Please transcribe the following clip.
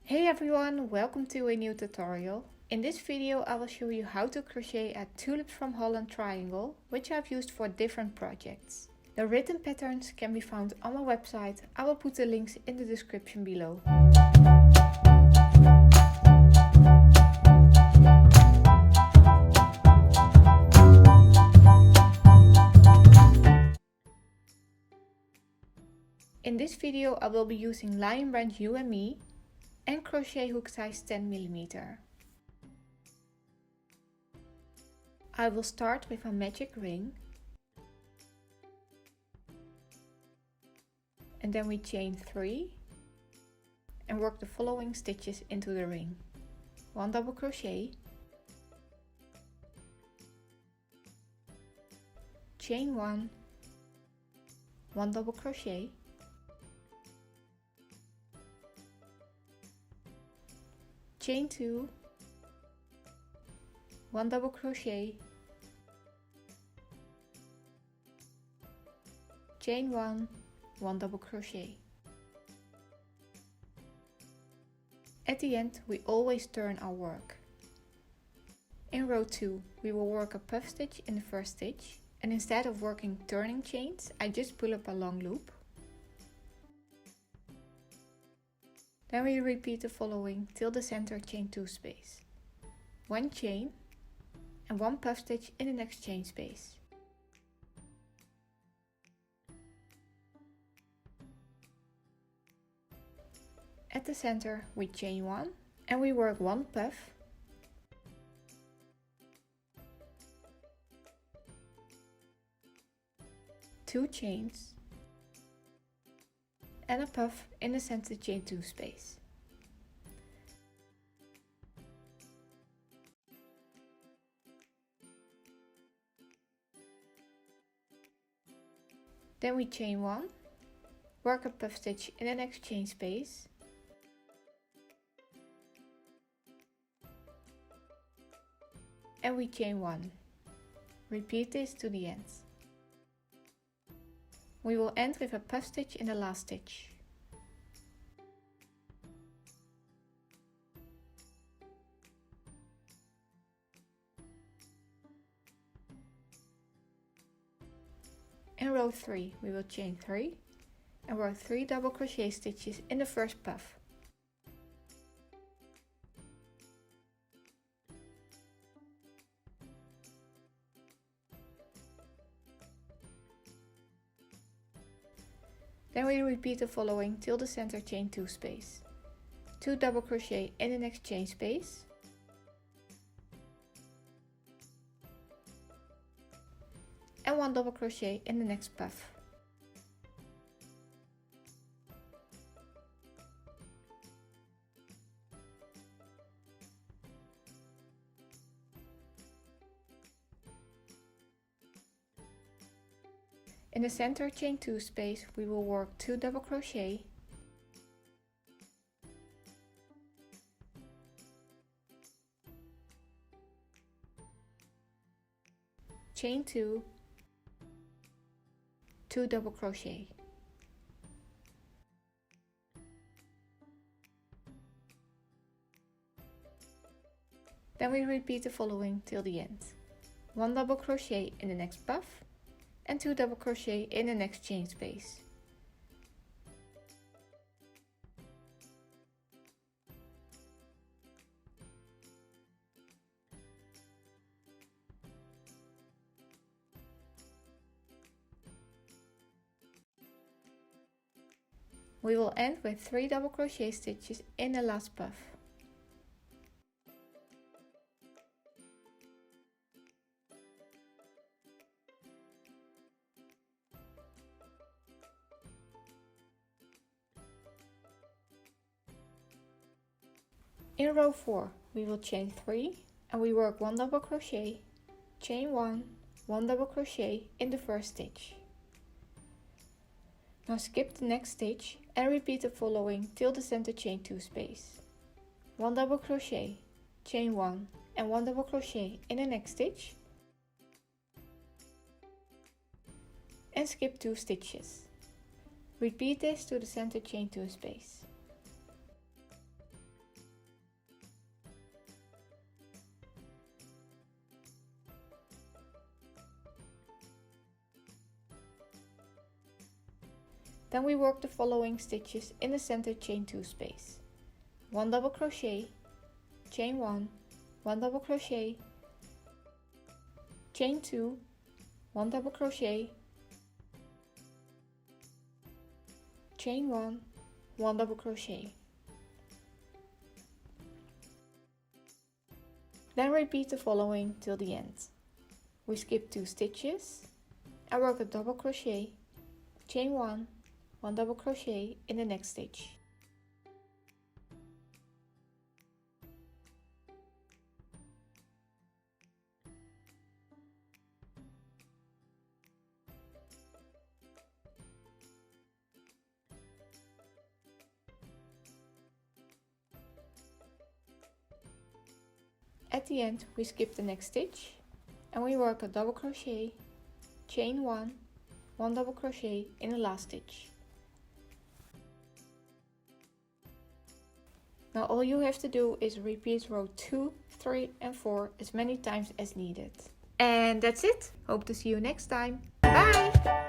Hey everyone, welcome to a new tutorial. In this video I will show you how to crochet a tulips from Holland triangle, which I've used for different projects. The written patterns can be found on my website. I will put the links in the description below. In this video I will be using Lion Brand hue+me and crochet hook size 10mm. I will start with a magic ring and then we chain 3 and work the following stitches into the ring. 1 double crochet, chain 1, 1 double crochet, chain 2, 1 double crochet, chain 1, 1 double crochet. At the end we always turn our work. In row 2 we will work a puff stitch in the first stitch, and instead of working turning chains I just pull up a long loop. Then we repeat the following till the center chain 2 space. 1 chain and 1 puff stitch in the next chain space. At the center we chain 1 and we work 1 puff, two chains and a puff in the center chain 2 space. Then we chain 1, work a puff stitch in the next chain space, and we chain 1. Repeat this to the end. We will end with a puff stitch in the last stitch. In row 3 we will chain 3 and work 3 double crochet stitches in the first puff. Then we repeat the following till the center chain 2 space. 2 double crochet in the next chain space, and 1 double crochet in the next puff. In the center chain 2 space we will work 2 double crochet, chain 2, 2 double crochet. Then we repeat the following till the end. 1 double crochet in the next puff and 2 double crochet in the next chain space. We will end with 3 double crochet stitches in the last puff. In row 4 we will chain 3 and we work 1 double crochet, chain 1, 1 double crochet in the first stitch. Now skip the next stitch and repeat the following till the center chain 2 space. 1 double crochet, chain 1 and 1 double crochet in the next stitch, and skip 2 stitches. Repeat this to the center chain 2 space. Then we work the following stitches in the center chain 2 space. 1 double crochet, chain 1, 1 double crochet, chain 2, 1 double crochet, chain 1, 1 double crochet. Then repeat the following till the end. We skip 2 stitches and work a double crochet, chain 1, 1 double crochet in the next stitch. At the end we skip the next stitch and we work a double crochet, chain 1, 1 double crochet in the last stitch. Now all you have to do is repeat row 2, 3 and 4 as many times as needed. And that's it. Hope to see you next time. Bye!